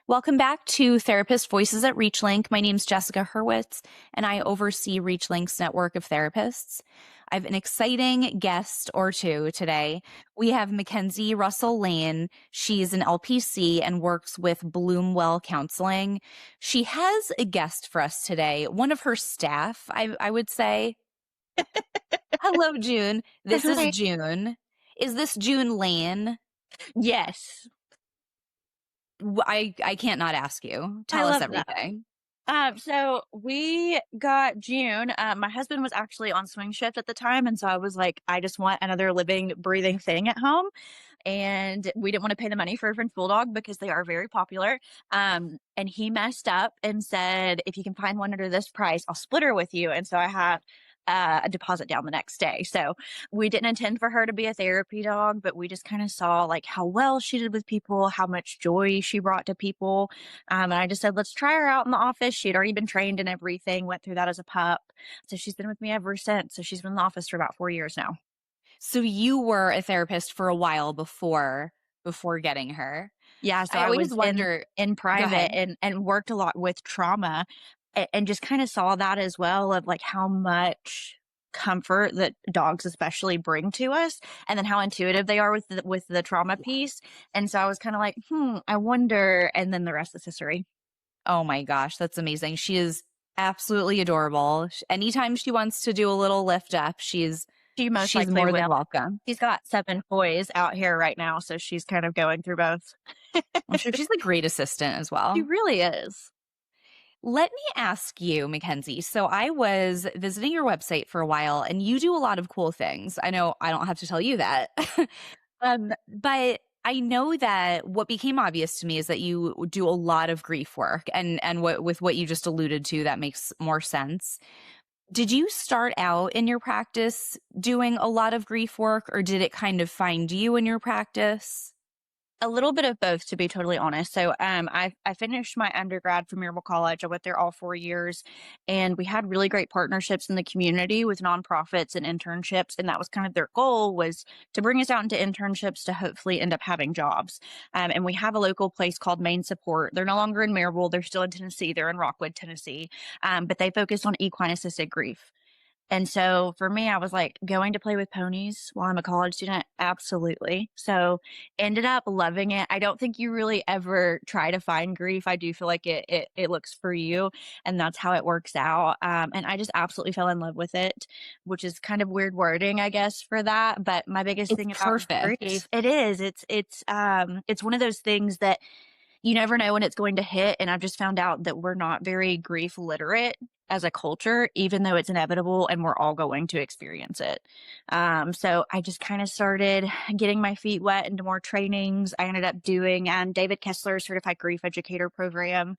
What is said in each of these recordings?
Welcome back to Therapist Voices at ReachLink. My name's Jessica Hurwitz, and I oversee ReachLink's network of therapists. I have an exciting guest or two today. We have MeKenzie Russell Lane. She's an LPC and works with Bloomwell Counseling. She has a guest for us today, one of her staff, I would say. Hello, June. This Hi. is June. Is this June Lane? Yes, I can't not ask you. I Tell us love that. everything. So we got June. My husband was actually on swing shift at the time, and so I was like, I just want another living, breathing thing at home. And we didn't want to pay the money for a French bulldog because they are very popular. And he messed up and said, if you can find one under this price, I'll split her with you. And so I had a deposit down the next day. So we didn't intend for her to be a therapy dog, but we just kind of saw like how well she did with people, how much joy she brought to people. And I just said, let's try her out in the office. She had already been trained and everything, went through that as a pup. So she's been with me ever since. So she's been in the office for about 4 years now. So you were a therapist for a while before getting her. Yeah, so I I always was wonder. in Go private ahead. and worked a lot with trauma and just kind of saw that as well of like how much comfort that dogs especially bring to us and then how intuitive they are with the trauma piece. And so I was kind of like, I wonder, and then the rest is history. Oh my gosh, that's amazing. She is absolutely adorable. Anytime she wants to do a little lift up, she's She most she's likely more than will. welcome. She's got 7 toys out here right now, so she's kind of going through both. I'm sure she's a great assistant as She well. really is. Let me ask you, McKenzie. So I was visiting your website for a while and you do a lot of cool things. I know I don't have to tell you that. But I know that what became obvious to me is that you do a lot of grief work and with what you just alluded to, that makes more sense. Did you start out in your practice doing a lot of grief work, or did it kind of find you in your practice? A little bit of both, to be totally honest. So, I finished my undergrad from Mirabel College. I went there all 4 years, and we had really great partnerships in the community with nonprofits and internships. And that was kind of their goal, was to bring us out into internships to hopefully end up having jobs. And we have a local place called Main Support. They're no longer in Mirabel; they're still in Tennessee. They're in Rockwood, Tennessee, but they focus on equine assisted grief. And so for me, I was like, going to play with ponies while I'm a college student? Absolutely. So ended up loving it. I don't think you really ever try to find grief. I do feel like it looks for you, and that's how it works out. And I just absolutely fell in love with it, which is kind of weird wording, I guess, for that. But my biggest It's thing about perfect. grief, it is, it's one of those things that you never know when it's going to hit. And I've just found out that we're not very grief literate as a culture, even though it's inevitable and we're all going to experience it. So I just kind of started getting my feet wet into more trainings. I ended up doing David Kessler's certified grief educator program.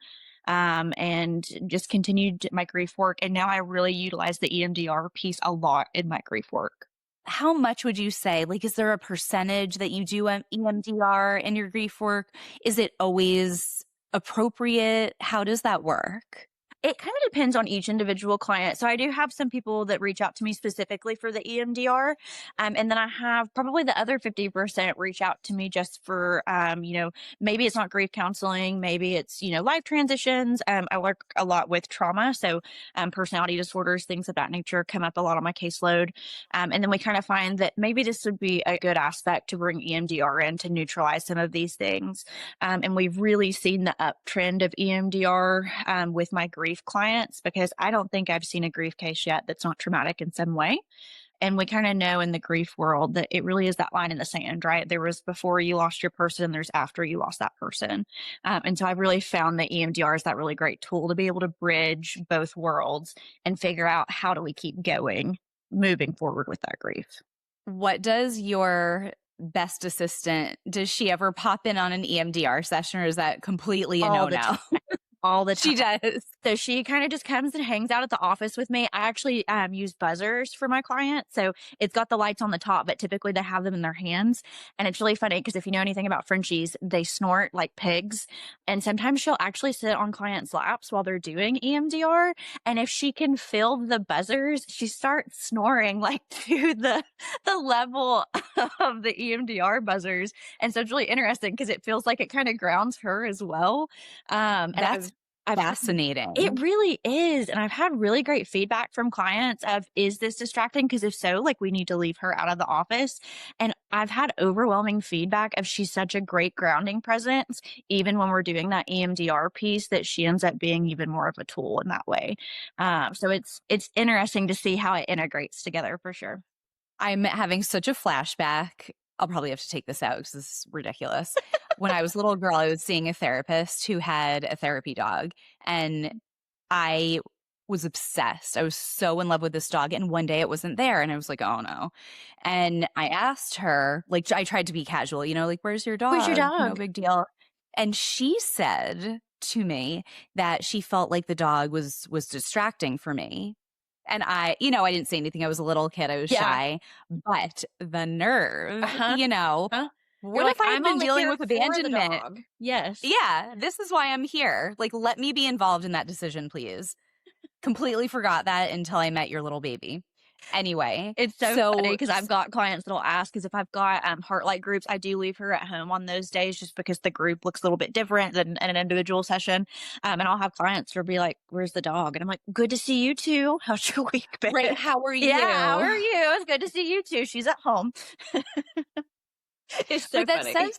And just continued my grief work. And now I really utilize the EMDR piece a lot in my grief work. How much would you say? Like, is there a percentage that you do EMDR in your grief work? Is it always appropriate? How does that work? It kind of depends on each individual client. So I do have some people that reach out to me specifically for the EMDR. And then I have probably the other 50% reach out to me just for, maybe it's not grief counseling, maybe it's, life transitions. I work a lot with trauma. So personality disorders, things of that nature come up a lot on my caseload. And then we kind of find that maybe this would be a good aspect to bring EMDR in to neutralize some of these things. And we've really seen the uptrend of EMDR with my grief clients, because I don't think I've seen a grief case yet that's not traumatic in some way. And we kind of know in the grief world that it really is that line in the sand, right? There was before you lost your person, there's after you lost that person. And so I've really found that EMDR is that really great tool to be able to bridge both worlds and figure out how do we keep going, moving forward with that grief. What does your best assistant, does she ever pop in on an EMDR session, or is that completely a All the no-no? all the She time. does. So she kind of just comes and hangs out at the office with me. I actually use buzzers for my clients. So it's got the lights on the top, but typically they have them in their hands. And it's really funny because if you know anything about Frenchies, they snort like pigs. And sometimes she'll actually sit on clients' laps while they're doing EMDR. And if she can feel the buzzers, she starts snoring like to the level of the EMDR buzzers. And so it's really interesting because it feels like it kind of grounds her as well. And That's I've had it fascinating. really is, and I've had really great feedback from clients of, "Is this distracting? Because if so, like, we need to leave her out of the office." And I've had overwhelming feedback of she's such a great grounding presence, even when we're doing that EMDR piece, that she ends up being even more of a tool in that way. So it's interesting to see how it integrates together for sure. I'm having such a flashback. I'll probably have to take this out because this is ridiculous. When I was a little girl, I was seeing a therapist who had a therapy dog, and I was obsessed. I was so in love with this dog, and one day it wasn't there, and I was like, "Oh, no." And I asked her, like, I tried to be casual, like, "Where's your "Where's your dog? No dog?" big deal." And she said to me that she felt like the dog was distracting for me. And I didn't say anything. I was a little kid. I was Yeah. shy, but the nerve, Uh-huh. Huh? You're what if like, I had "I'm been only dealing here with for the abandonment? dog." Yes. Yeah, this is why I'm here. Like, let me be involved in that decision, please. Completely forgot that until I met your little baby. Anyway, It's so funny so because I've got clients that'll ask, because if I've got Heartlight groups, I do leave her at home on those days just because the group looks a little bit different than an individual session. And I'll have clients that'll be like, "Where's the dog?" And I'm like, "Good to see you too. How's your week been?" right, how are Yeah, how you? are you? It's good to see you too. She's at home. It's so But funny.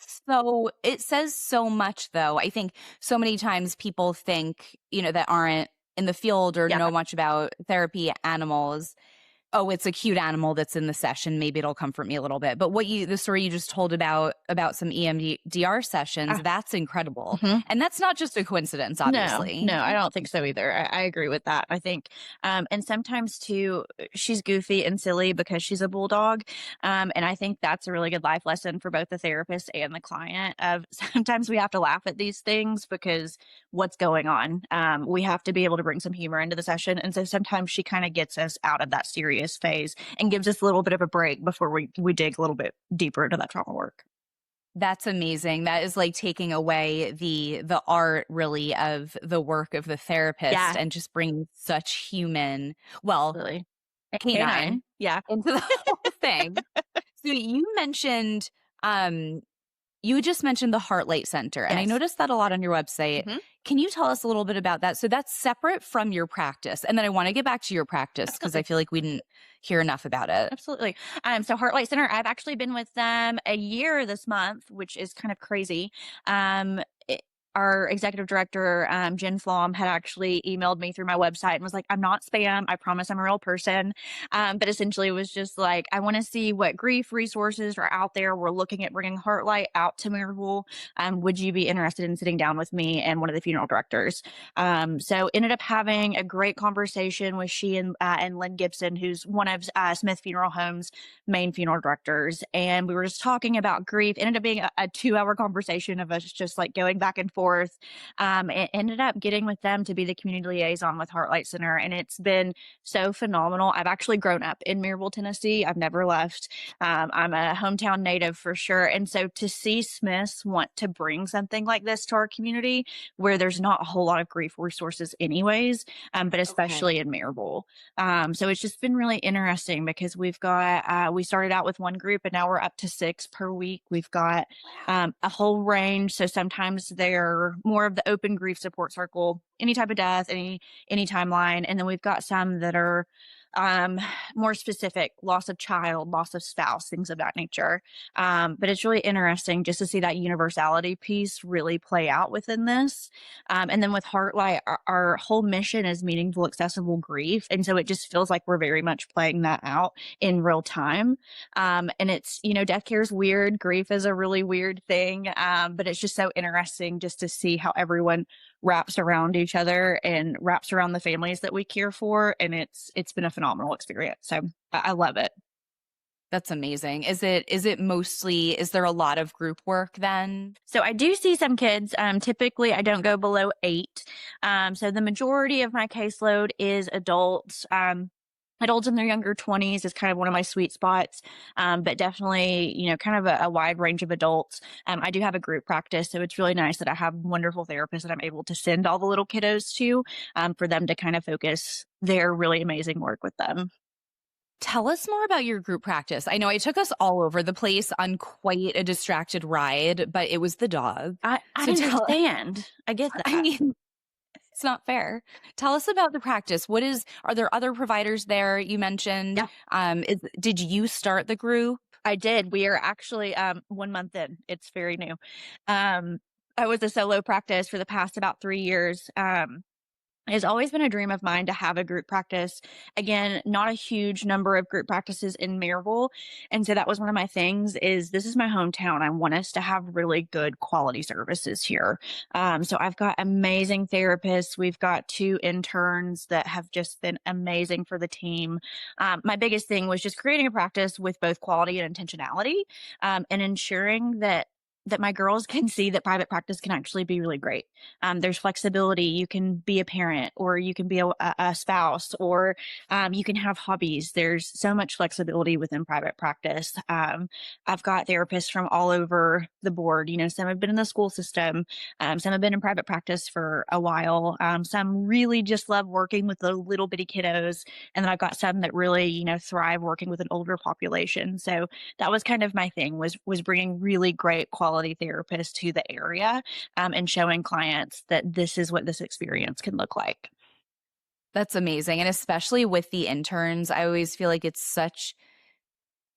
it says so much though. I think so many times people think, that aren't in the field or Yeah. know much about therapy animals. Oh, it's a cute animal that's in the session. Maybe it'll comfort me a little bit. But the story you just told about some EMDR sessions, Uh, that's incredible. mhm. And that's not just a coincidence, No, obviously. no, I don't think so either. I agree with that. I think, and sometimes too, she's goofy and silly because she's a bulldog. And I think that's a really good life lesson for both the therapist and the client of sometimes we have to laugh at these things because what's going on? We have to be able to bring some humor into the session. And so sometimes she kind of gets us out of that serious phase and gives us a little bit of a break before we dig a little bit deeper into that trauma work. That's amazing. That is like taking away the art really of the work of the therapist Yeah, and just bringing such well, absolutely. And canine canine. Yeah. into the whole thing. So um you just mentioned the Heartlight Center, and I Yes. noticed that a lot on your website. Mhm. Can you tell us a little bit about that? So that's separate from your practice. And then I want to get back to your practice because I Absolutely. feel like we didn't hear enough about it. Absolutely. So Heartlight Center, I've actually been with them a year this month, which is kind of crazy. Um, it, our executive director, Jen Flom, had actually emailed me through my website and was like, "I'm not spam. I promise I'm a real person." But essentially, it was just like, "I want to see what grief resources are out there. We're looking at bringing Heartlight out to Maryville. Would you be interested in sitting down with me and one of the funeral directors?" So ended up having a great conversation with she and Lynn Gibson, who's one of Smith Funeral Home's main funeral directors, and we were just talking about grief. Ended up being a 2 hour conversation of us just like going back and forth. It ended up getting with them to be the community liaison with Heartlight Center, and it's been so phenomenal. I've actually grown up in Maryville, Tennessee. I've never left. I'm a hometown native for sure, and so to see Smiths want to bring something like this to our community where there's not a whole lot of grief resources anyways, but Okay. especially in Maryville. So it's just been really interesting because we started out with one group and now we're up to 6 per week. We've got a whole range. So sometimes they're more of the open grief support circle, any type of death, any timeline. And then we've got some that are um, more specific, loss of child, loss of spouse, things of that nature. But it's really interesting just to see that universality piece really play out within this. And then with Heartlight, our whole mission is meaningful, accessible grief. And so it just feels like we're very much playing that out in real time. And it's, death care is weird. Grief is a really weird thing. But it's just so interesting just to see how everyone wraps around each other and wraps around the families that we care for. And it's been a phenomenal experience. So I love it. That's amazing. Is it mostly, is there a lot of group work then? So I do see some kids. Typically, I don't go below 8. So the majority of my caseload is adults. Adults in their younger 20s is kind of one of my sweet spots, but definitely, kind of a wide range of adults. I do have a group practice, so it's really nice that I have wonderful therapists that I'm able to send all the little kiddos to, for them to kind of focus their really amazing work with them. Tell us more about your group practice. I know I took us all over the place on quite a distracted ride, but it was the dog. I So tell understand. I get I that. mean, it's not fair. Tell us about the practice. Are there other providers there you mentioned? Yeah. Did you start the group? I did. We are actually 1 month in. It's very new. Um, I was a solo practice for the past about 3 years. It's always been a dream of mine to have a group practice. Again, not a huge number of group practices in Maryville. And so that was one of my things is this is my hometown. I want us to have really good quality services here. So I've got amazing therapists. We've got 2 interns that have just been amazing for the team. My biggest thing was just creating a practice with both quality and intentionality, and ensuring that my girls can see that private practice can actually be really great. There's flexibility. You can be a parent, or you can be a spouse, or you can have hobbies. There's so much flexibility within private practice. I've got therapists from all over the board. Some have been in the school system, some have been in private practice for a while. Some really just love working with the little bitty kiddos, and then I've got some that really, thrive working with an older population. So that was kind of my thing was bringing really great quality therapists to the area, and showing clients that this is what this experience can look like. That's amazing. And especially with the interns, I always feel like it's such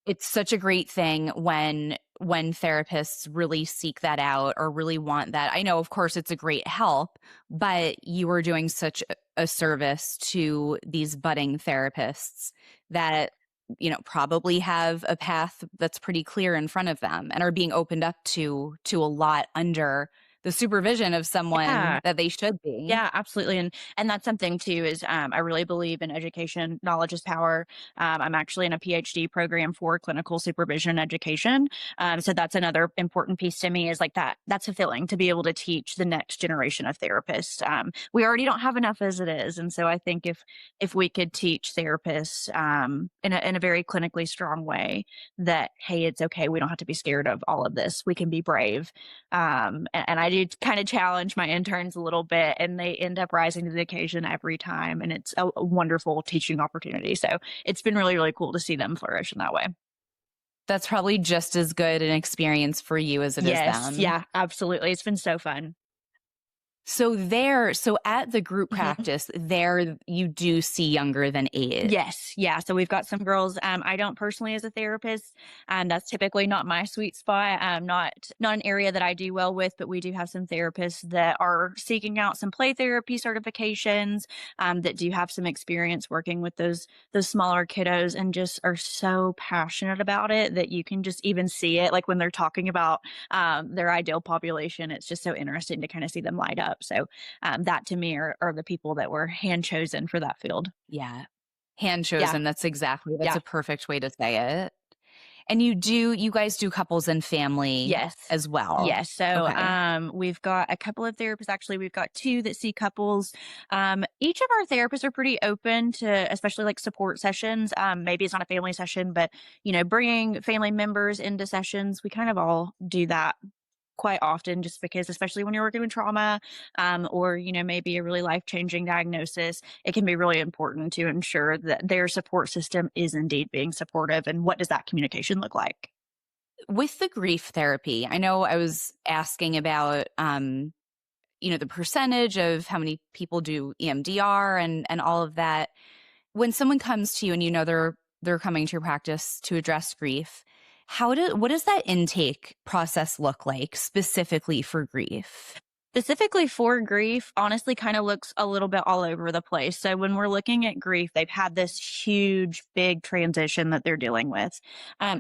a great thing when therapists really seek that out or really want that. I know, of course, it's a great help, but you are doing such a service to these budding therapists that probably have a path that's pretty clear in front of them and are being opened up to a lot under the supervision of someone Yeah. that they should be. Yeah, absolutely, and that's something too is, I really believe in education. Knowledge is power. I'm actually in a PhD program for clinical supervision education, so that's another important piece to me is like that's fulfilling to be able to teach the next generation of therapists. We already don't have enough as it is, and so I think if we could teach therapists, in a very clinically strong way that, hey, it's okay, we don't have to be scared of all of this. We can be brave. And I do kind of challenge my interns a little bit, and they end up rising to the occasion every time. And it's a wonderful teaching opportunity. So it's been really, really cool to see them flourish in that way. That's probably just as good an experience for you as it is Yes. them. Yeah, absolutely. It's been so fun. So at the group practice, there you do see younger than 8. Yes. Yeah. So we've got some girls. I don't personally as a therapist. That's typically not my sweet spot. Not an area that I do well with, but we do have some therapists that are seeking out some play therapy certifications, that do have some experience working with those smaller kiddos and just are so passionate about it that you can just even see it. Like when they're talking about their ideal population, it's just so interesting to kind of see them light up. So that to me are the people that were hand chosen for that field. Yeah. Hand Yeah. chosen, that's Yeah. a perfect way to say it. And you guys do couples and family Yes. as well? Yes. So, Okay. we've got a couple of therapists. Actually, we've got 2 that see couples. Each of our therapists are pretty open to, especially like support sessions. Maybe it's not a family session, but bringing family members into sessions. We kind of all do that quite often, just because, especially when you're working with trauma, or maybe a really life-changing diagnosis, it can be really important to ensure that their support system is indeed being supportive. And what does that communication look like? With the grief therapy, I know I was asking about the percentage of how many people do EMDR and all of that. When someone comes to you and they're coming to your practice to address grief, what does that intake process look like specifically for grief? Specifically for grief, honestly, kind of looks a little bit all over the place. So when we're looking at grief, they've had this huge, big transition that they're dealing with.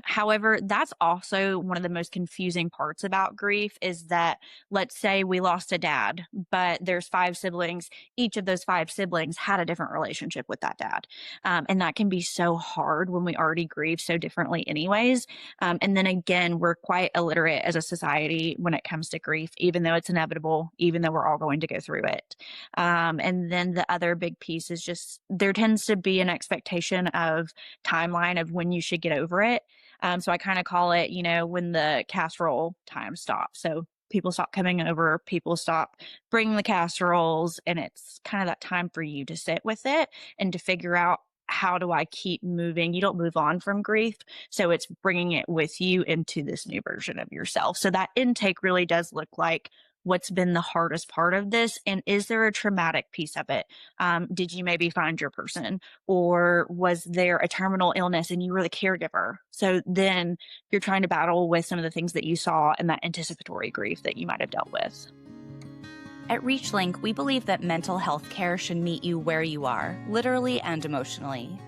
However, that's also one of the most confusing parts about grief is that, let's say we lost a dad, but there's five siblings. Each of those five siblings had a different relationship with that dad. And that can be so hard when we already grieve so differently anyways. And then again, we're quite illiterate as a society when it comes to grief, even though it's inevitable, even though we're all going to go through it. And then the other big piece is just there tends to be an expectation of timeline of when you should get over it. So I kind of call it, when the casserole time stops. So people stop coming over, people stop bringing the casseroles, and it's kind of that time for you to sit with it and to figure out how do I keep moving? You don't move on from grief. So it's bringing it with you into this new version of yourself. So that intake really does look like what's been the hardest part of this. And is there a traumatic piece of it? Did you maybe find your person? Or was there a terminal illness and you were the caregiver? So then you're trying to battle with some of the things that you saw and that anticipatory grief that you might have dealt with. At ReachLink, we believe that mental health care should meet you where you are, literally and emotionally.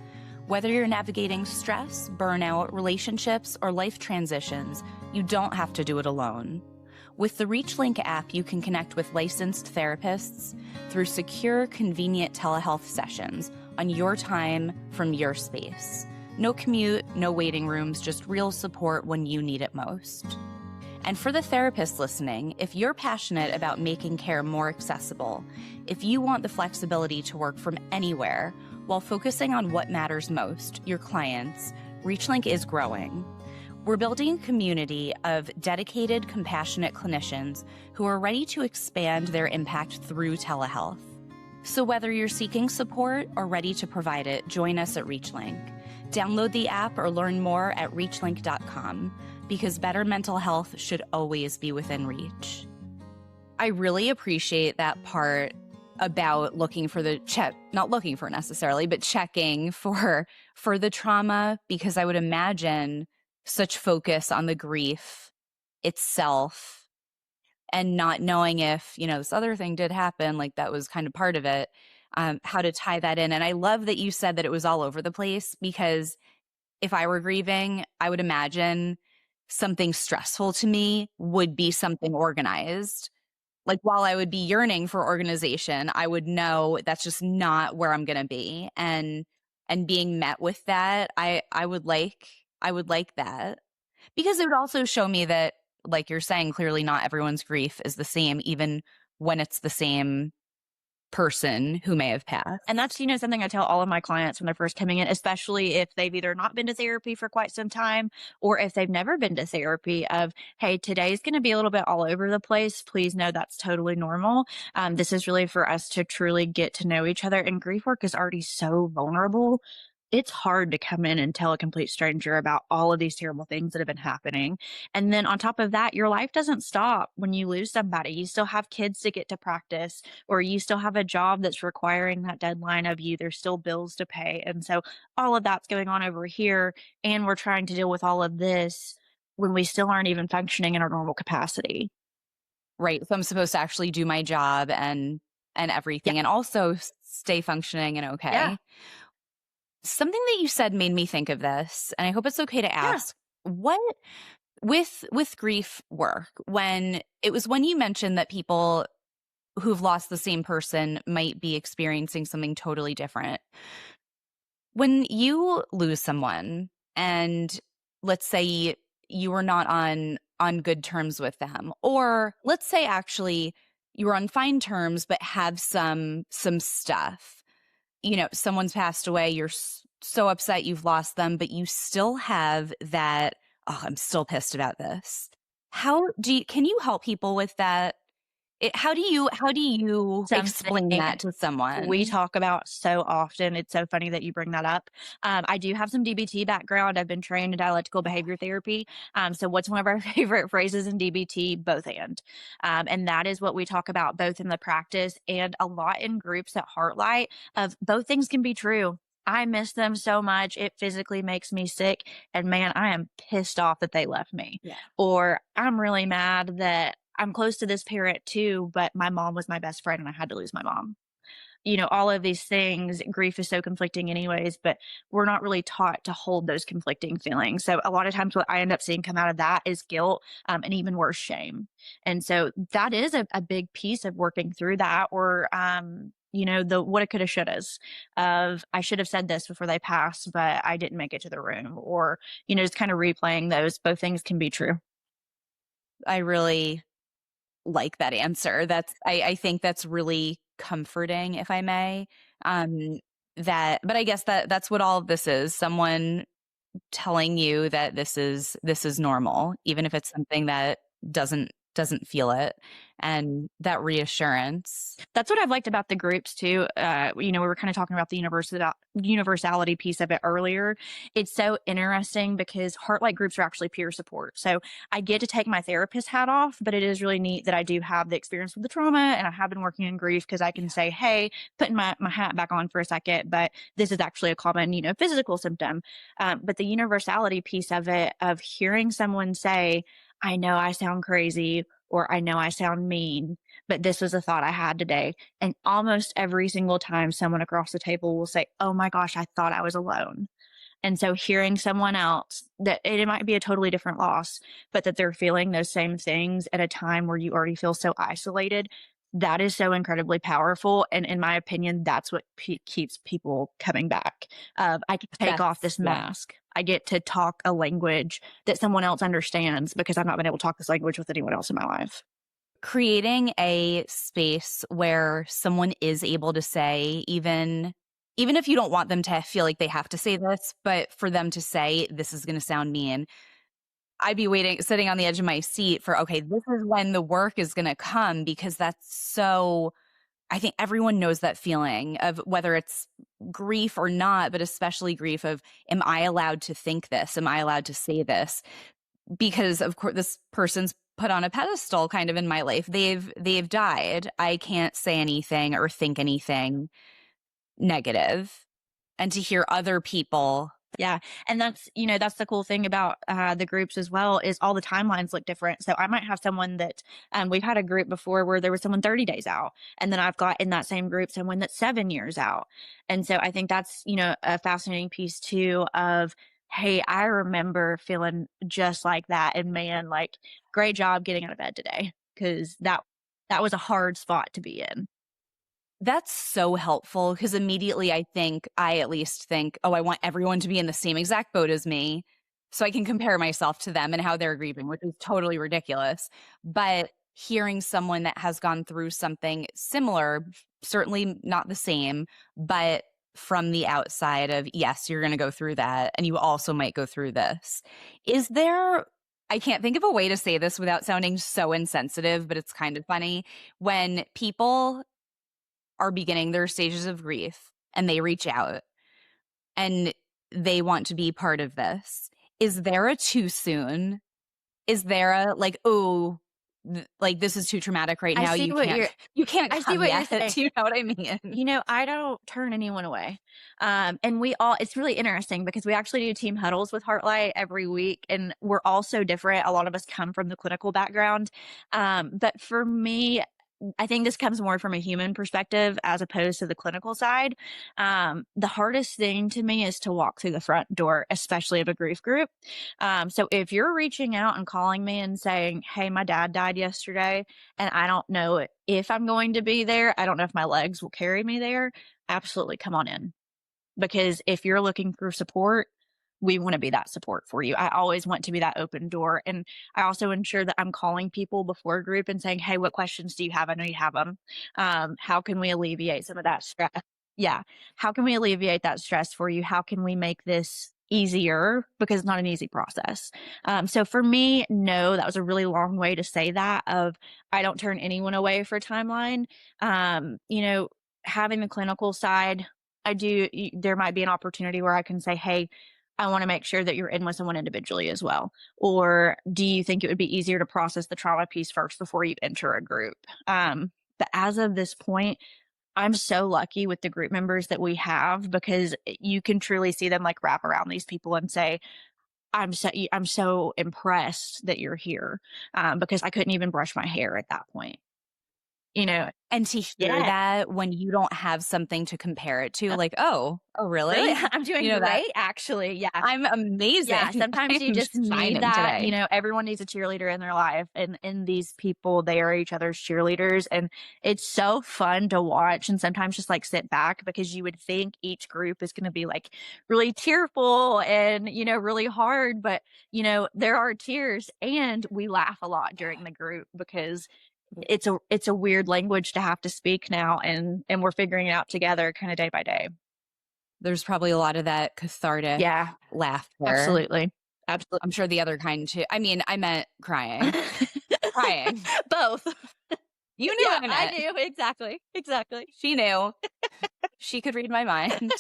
Whether you're navigating stress, burnout, relationships, or life transitions, you don't have to do it alone. With the ReachLink app, you can connect with licensed therapists through secure, convenient telehealth sessions on your time from your space. No commute, no waiting rooms, just real support when you need it most. And for the therapists listening, if you're passionate about making care more accessible, if you want the flexibility to work from anywhere while focusing on what matters most, your clients, ReachLink is growing. We're building a community of dedicated, compassionate clinicians who are ready to expand their impact through telehealth. So whether you're seeking support or ready to provide it, join us at ReachLink. Download the app or learn more at reachlink.com. Because better mental health should always be within reach. I really appreciate that part about looking for the not looking for necessarily, but checking for the trauma, because I would imagine such focus on the grief itself and not knowing if, this other thing did happen, like that was kind of part of it, how to tie that in. And I love that you said that it was all over the place, because if I were grieving, I would imagine something stressful to me would be something organized. Like while I would be yearning for organization, I would know that's just not where I'm going to be. And being met with that, I would like that, because it would also show me that, like you're saying, clearly not everyone's grief is the same, even when it's the same person who may have passed. And that's, something I tell all of my clients when they're first coming in, especially if they've either not been to therapy for quite some time or if they've never been to therapy of, hey, today's going to be a little bit all over the place. Please know that's totally normal. This is really for us to truly get to know each other. And grief work is already so vulnerable. It's hard to come in and tell a complete stranger about all of these terrible things that have been happening. And then on top of that, your life doesn't stop when you lose somebody. You still have kids to get to practice, or you still have a job that's requiring that deadline of you. There's still bills to pay. And so all of that's going on over here. And we're trying to deal with all of this when we still aren't even functioning in our normal capacity. Right. So I'm supposed to actually do my job and everything, Yeah. and also stay functioning and okay. Yeah. Something that you said made me think of this, and I hope it's okay to Yeah. ask. What with grief work, when you mentioned that people who've lost the same person might be experiencing something totally different. When you lose someone and let's say you were not on good terms with them, or let's say actually you were on fine terms but have some stuff, someone's passed away, you're so upset you've lost them, but you still have that, oh, I'm still pissed about this. Can you help people with that? How do you explain that to someone? We talk about so often. It's so funny that you bring that up. I do have some DBT background. I've been trained in dialectical behavior therapy. So what's one of our favorite phrases in DBT? Both and that is what we talk about both in the practice and a lot in groups at Heartlight of both things can be true. I miss them so much. It physically makes me sick. And man, I am pissed off that they left me. Yeah. Or I'm really mad that I'm close to this parent too, but my mom was my best friend and I had to lose my mom. All of these things, grief is so conflicting anyways, but we're not really taught to hold those conflicting feelings. So a lot of times what I end up seeing come out of that is guilt, and even worse, shame. And so that is a big piece of working through that, or, the what it coulda, shouldas of I should have said this before they passed, but I didn't make it to the room, or, just kind of replaying those. Both things can be true. I really like that answer. I think that's really comforting, if I may. Um, but I guess that's what all of this is. Someone telling you that this is normal, even if it's something that doesn't feel it, and that reassurance. That's what I've liked about the groups too. We were kind of talking about the universality piece of it earlier. It's so interesting because Heartlight groups are actually peer support. So I get to take my therapist hat off, but it is really neat that I do have the experience with the trauma and I have been working in grief because I can say, hey, putting my hat back on for a second, but this is actually a common, physical symptom. But the universality piece of it, of hearing someone say, I know I sound crazy, or I know I sound mean, but this was a thought I had today. And almost every single time someone across the table will say, oh my gosh, I thought I was alone. And so hearing someone else that it might be a totally different loss, but that they're feeling those same things at a time where you already feel so isolated, that is so incredibly powerful. And in my opinion, that's what keeps people coming back. I can take off That's this yeah. mask. I get to talk a language that someone else understands because I've not been able to talk this language with anyone else in my life. Creating a space where someone is able to say, even if you don't want them to feel like they have to say this, but for them to say, this is going to sound mean. I'd be sitting on the edge of my seat for, okay, this is when the work is going to come, because that's so, I think everyone knows that feeling of whether it's grief or not, but especially grief of, am I allowed to think this? Am I allowed to say this? Because of course this person's put on a pedestal kind of in my life. They've died. I can't say anything or think anything negative. And to hear other people. Yeah. And that's the cool thing about the groups as well, is all the timelines look different. So I might have someone that we've had a group before where there was someone 30 days out. And then I've got in that same group someone that's 7 years out. And so I think that's, a fascinating piece too of, hey, I remember feeling just like that. And man, like, great job getting out of bed today. Cause that was a hard spot to be in. That's so helpful, because immediately I at least think, oh, I want everyone to be in the same exact boat as me so I can compare myself to them and how they're grieving, which is totally ridiculous. But hearing someone that has gone through something similar, certainly not the same, but from the outside of, yes, you're going to go through that, and you also might go through this. Is there, I can't think of a way to say this without sounding so insensitive, but it's kind of funny when people are beginning their stages of grief and they reach out and they want to be part of this. Is there a too soon? Is there a like, oh, like this is too traumatic right I now. see You what can't, you're you can't I see come what you're yet. saying. Do you know what I mean? I don't turn anyone away. And it's really interesting because we actually do team huddles with Heartlight every week, and we're all so different. A lot of us come from the clinical background. But for me, I think this comes more from a human perspective as opposed to the clinical side. The hardest thing to me is to walk through the front door, especially of a grief group. So if you're reaching out and calling me and saying, hey, my dad died yesterday, and I don't know if I'm going to be there, I don't know if my legs will carry me there, absolutely come on in. Because if you're looking for support, we want to be that support for you. I always want to be that open door. And I also ensure that I'm calling people before a group and saying, hey, what questions do you have? I know you have them. How can we alleviate some of that stress? Yeah. How can we alleviate that stress for you? How can we make this easier? Because it's not an easy process. So for me, no, that was a really long way to say that of I don't turn anyone away for a timeline. Having the clinical side, there might be an opportunity where I can say, hey, I want to make sure that you're in with someone individually as well. Or do you think it would be easier to process the trauma piece first before you enter a group? But as of this point, I'm so lucky with the group members that we have because you can truly see them like wrap around these people and say, I'm so impressed that you're here, because I couldn't even brush my hair at that point, you know? And to hear Yeah. that when you don't have something to compare it to, like, "Oh, Really? really?" I'm doing You know, that great, actually. Yeah. I'm Yeah, amazing. sometimes you I'm just need shining that, today. everyone needs a cheerleader in their life, and these people, they are each other's cheerleaders, and it's so fun to watch and sometimes just, like, sit back because you would think each group is gonna be, like, really tearful and, really hard, but, there are tears, and we laugh a lot during the group because it's a weird language to have to speak now, and we're figuring it out together kinda day by day. There's probably a lot of that cathartic Yeah, laughter. absolutely. I'm Absolutely. sure the other kind too. I mean, I meant crying. Crying. Both. You knew Yeah, what I I meant. knew. Exactly. Exactly. She knew. She could read my mind.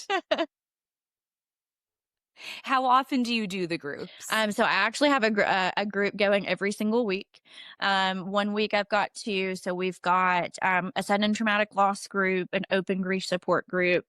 How often do you do the groups? So I actually have a group going every single week. One week I've got two. So we've got a sudden traumatic loss group, an open grief support group,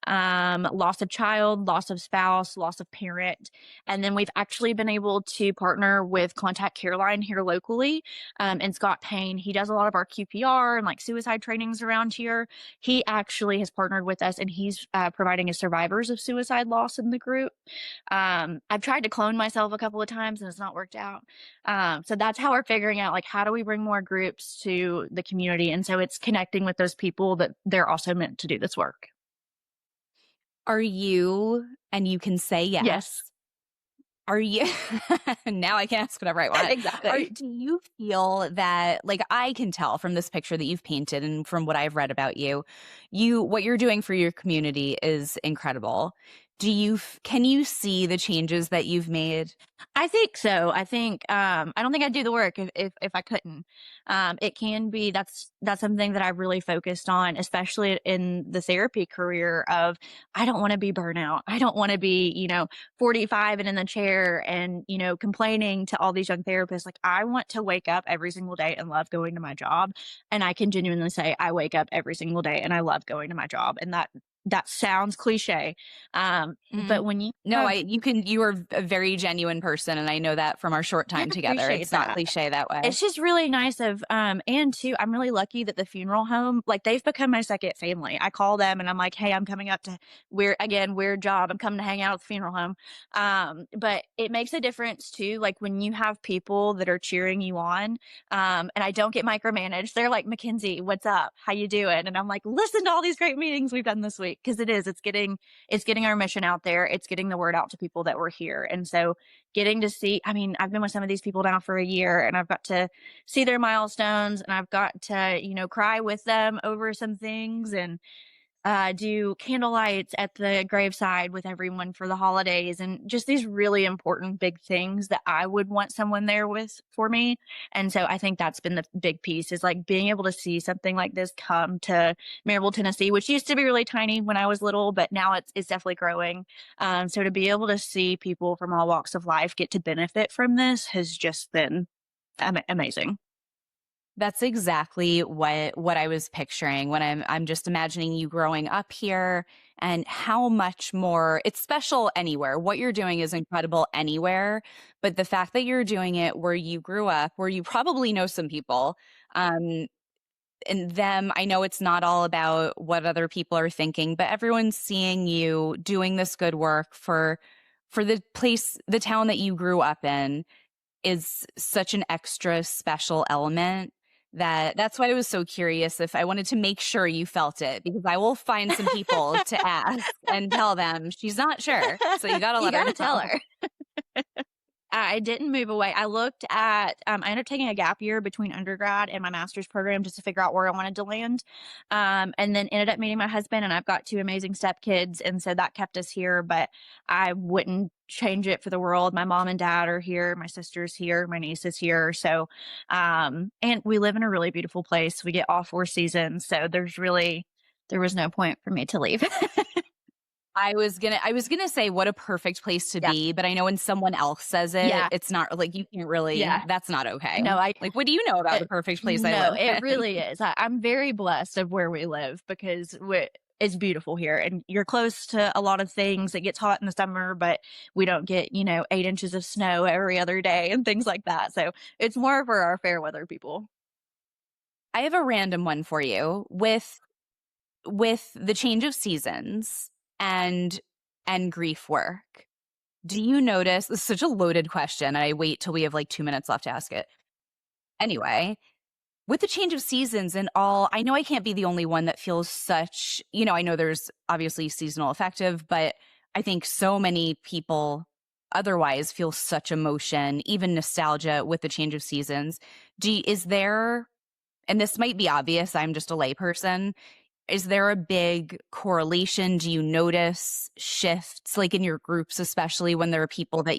loss of child, loss of spouse, loss of parent. And then we've actually been able to partner with Contact Careline here locally. And Scott Payne, he does a lot of our QPR and like suicide trainings around here. He actually has partnered with us, and he's providing a survivors of suicide loss in the group. I've tried to clone myself a couple of times and it's not worked out. So that's how we're figuring out, like, how do we bring more groups to the community? And so it's connecting with those people that they're also meant to do this work. Are you, and you can say Yes, yes, are you now I can ask whatever I want. exactly. Do you feel that, like, I can tell from this picture that you've painted and from what I've read about you, what you're doing for your community is incredible. Can you see the changes that you've made? I think so. I think I don't think I'd do the work if I couldn't. It can be that's something that I really focused on, especially in the therapy career of I don't want to be burnout. I don't want to be, 45 and in the chair and, complaining to all these young therapists. Like I want to wake up every single day and love going to my job. And I can genuinely say I wake up every single day and I love going to my job. And that sounds cliche. But Mhm. when you No, have you are a very genuine person, and I know that from our short I time together. appreciate It's not that. cliche that way. It's just really nice of and too, I'm really lucky that the funeral home, like they've become my second family. I call them and I'm like, "Hey, I'm coming up to weird job. I'm coming to hang out at the funeral home." But it makes a difference too, like when you have people that are cheering you on. And I don't get micromanaged. They're like, "McKenzie, what's up? How you doing?" And I'm like, "Listen to all these great meetings we've done this week." Because it's getting our mission out there. It's getting the word out to people that we're here. And so getting to see, I mean, I've been with some of these people now for a year and I've got to see their milestones and I've got to, cry with them over some things and do candlelights at the graveside with everyone for the holidays and just these really important big things that I would want someone there with for me. And so I think that's been the big piece is like being able to see something like this come to Maryville, Tennessee, which used to be really tiny when I was little, but now it's definitely growing. So to be able to see people from all walks of life get to benefit from this has just been amazing. That's exactly what I was picturing when I'm just imagining you growing up here and how much more it's special anywhere. What you're doing is incredible anywhere, but the fact that you're doing it where you grew up, where you probably know some people, um, and them, I know it's not all about what other people are thinking, but everyone's seeing you doing this good work for the town that you grew up in is such an extra special element that's why I was so curious if I wanted to make sure you felt it because I will find some people to ask and tell them she's not sure. So you got to You let her got to tell know. her. I didn't move away. I looked at, I ended up taking a gap year between undergrad and my master's program just to figure out where I wanted to land. And then ended up meeting my husband, and I've got two amazing stepkids. And so that kept us here, but I wouldn't change it for the world. My mom and dad are here. My sister's here. My niece is here. So, and we live in a really beautiful place. We get all four seasons. So there was no point for me to leave. I was gonna say what a perfect place to Yeah. be, but I know when someone else says it, Yeah. it's not like you can't really Yeah. that's not okay. No, Like, what do you know about Uh, the perfect place I no, live it in? really is. I'm very blessed of where we live because it's beautiful here. And you're close to a lot of things. It gets hot in the summer, but we don't get, 8 inches of snow every other day and things like that. So it's more for our fair weather people. I have a random one for you with the change of seasons and grief work. Do you notice, this is such a loaded question, and I wait till we have like 2 minutes left to ask it. Anyway, with the change of seasons and all, I know I can't be the only one that feels such, I know there's obviously seasonal affective, but I think so many people otherwise feel such emotion, even nostalgia with the change of seasons. Is there, and this might be obvious, I'm just a layperson, is there a big correlation? Do you notice shifts, like in your groups, especially when there are people that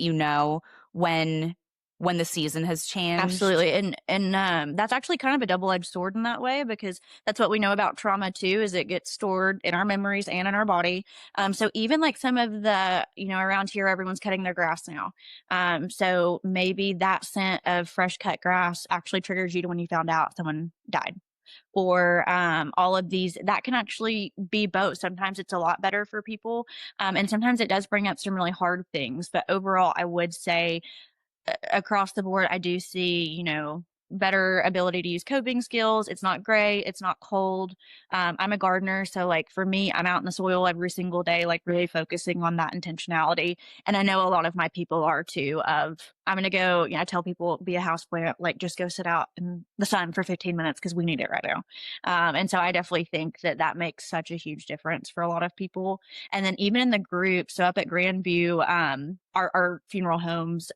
when the season has changed? Absolutely. And that's actually kind of a double-edged sword in that way, because that's what we know about trauma too, is it gets stored in our memories and in our body. So even like some of the, around here, everyone's cutting their grass now. So maybe that scent of fresh cut grass actually triggers you to when you found out someone died. Or all of these that can actually be both. Sometimes it's a lot better for people, and sometimes it does bring up some really hard things. But overall, I would say across the board, I do see, better ability to use coping skills. It's not gray. It's not cold. I'm a gardener. So like for me, I'm out in the soil every single day, like really focusing on that intentionality. And I know a lot of my people are too, of I'm going to go, I tell people be a houseplant, like just go sit out in the sun for 15 minutes because we need it right now. And so I definitely think that that makes such a huge difference for a lot of people. And then even in the group, so up at Grandview, our funeral homes,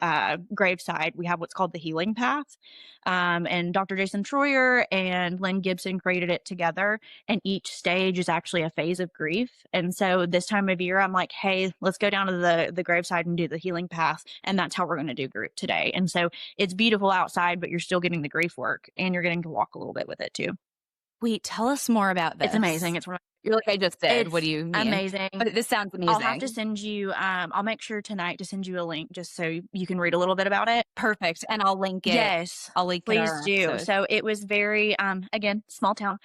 graveside, we have what's called the healing path. And Dr. Jason Troyer and Lynn Gibson created it together. And each stage is actually a phase of grief. And so this time of year, I'm like, hey, let's go down to the graveside and do the healing path. And that's how we're going to do group today. And so it's beautiful outside, but you're still getting the grief work and you're getting to walk a little bit with it too. Wait, tell us more about It's this. amazing. It's one of You're like, I just did. What do It's you mean? amazing. But this sounds I'll have to amazing. send you, I'll make sure tonight to send you a link just so you can read a little bit about it. Perfect. And I'll link it. Yes, I'll link it please our do. episode. So it was very, again, small town,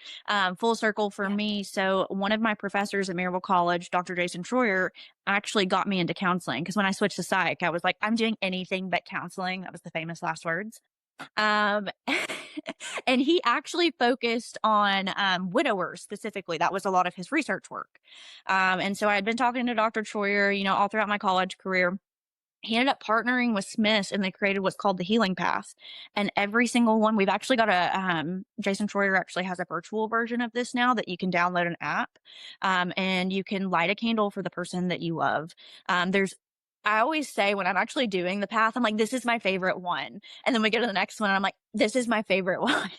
full circle for Yeah. me. So one of my professors at Maryville College, Dr. Jason Troyer, actually got me into counseling because when I switched to psych, I was like, I'm doing anything but counseling. That was the famous last words. Um, and he actually focused on widowers specifically. That was a lot of his research work. And so I had been talking to Dr. Troyer, all throughout my college career. He ended up partnering with Smiths and they created what's called the Healing Path. And every single one, we've actually got Jason Troyer actually has a virtual version of this now that you can download an app. And you can light a candle for the person that you love. I always say when I'm actually doing the path, I'm like, this is my favorite one. And then we go to the next one and I'm like, this is my favorite one.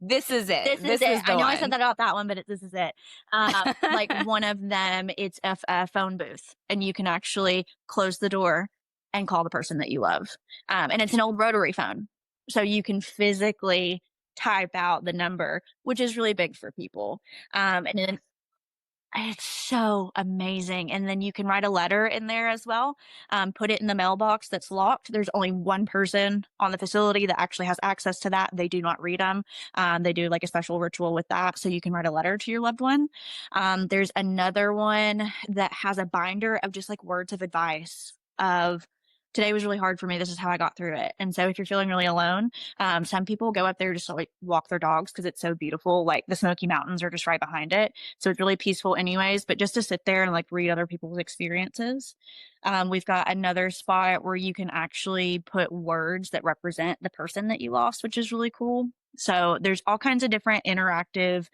This is it. This is it. the I know I one. said that about that one, but this is it. Like one of them, it's a phone booth and you can actually close the door and call the person that you love. And it's an old rotary phone. So you can physically type out the number, which is really big for people. And then it's so amazing. And then you can write a letter in there as well. Put it in the mailbox that's locked. There's only one person on the facility that actually has access to that. They do not read them. They do like a special ritual with that. So you can write a letter to your loved one. There's another one that has a binder of just like words of advice of today was really hard for me. This is how I got through it. And so if you're feeling really alone, some people go up there just to like walk their dogs because it's so beautiful. Like the Smoky Mountains are just right behind it. So it's really peaceful anyways, but just to sit there and like read other people's experiences. We've got another spot where you can actually put words that represent the person that you lost, which is really cool. So there's all kinds of different interactive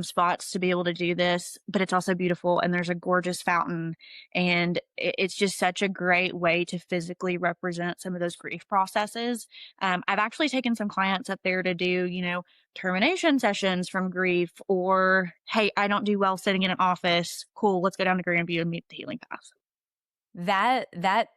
spots to be able to do this, but it's also beautiful. And there's a gorgeous fountain. And it's just such a great way to physically represent some of those grief processes. I've actually taken some clients up there to do, termination sessions from grief or, hey, I don't do well sitting in an office. Cool. Let's go down to Grandview and meet the healing path. That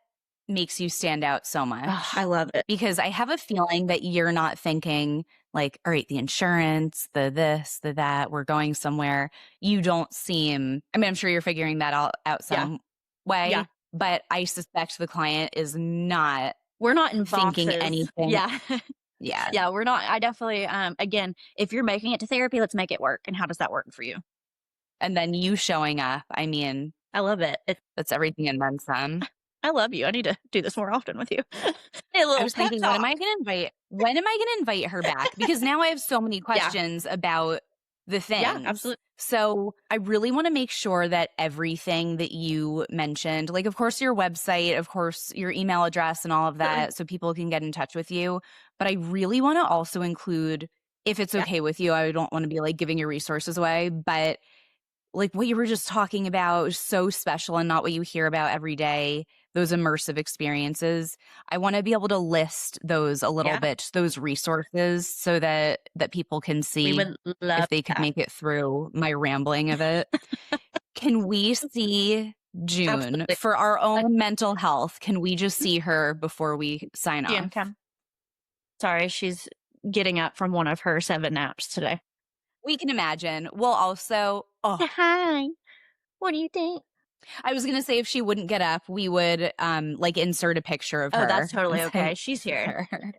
makes you stand out so much. Oh, I love it. Because I have a feeling that you're not thinking like, all right, the insurance, the this, the that, we're going somewhere. You don't seem, I mean, I'm sure you're figuring that out some way, Yeah. but I suspect the client is not. We're not in thinking boxes. anything. Yeah. Yeah. Yeah, we're not. I definitely, again, if you're making it to therapy, let's make it work. And how does that work for you? And then you showing up. I mean, I love it. that's everything and then some. I love you. I need to do this more often with you. A I little was pep thinking, talk. when am I gonna invite her back? Because now I have so many Yeah. questions about the Yeah, things. absolutely. So I really want to make sure that everything that you mentioned, like of course your website, of course your email address and all of that, so people can get in touch with you. But I really want to also include, if it's Yeah. okay with you, I don't want to be like giving your resources away, but like what you were just talking about is so special and not what you hear about every day, those immersive experiences. I want to be able to list those a little Yeah. bit, those resources so that people can We see would love if they could that. make it through my rambling of it. Can we see June Absolutely. for our own mental health? Can we just see her before we sign June, off? come. Sorry, she's getting up from one of her 7 naps today. We can imagine. We'll also, oh, Hi. What do you think? I was gonna say if she wouldn't get up, we would like insert a picture of Oh, that's her and totally say, okay. She's "This is here. her."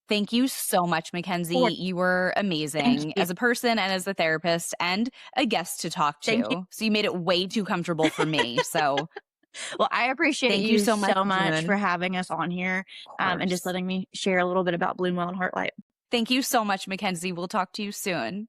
Thank you so much, Or MeKenzie. You were thank amazing you. as a person and as a therapist and a guest to talk Thank you. to. So you made it way too comfortable for me. So Well, I appreciate thank you you so much, so much for June. having us on here, Of and just course. letting me share a little bit about Bloomwell and Heartlight. Thank you so much, MeKenzie. We'll talk to you soon.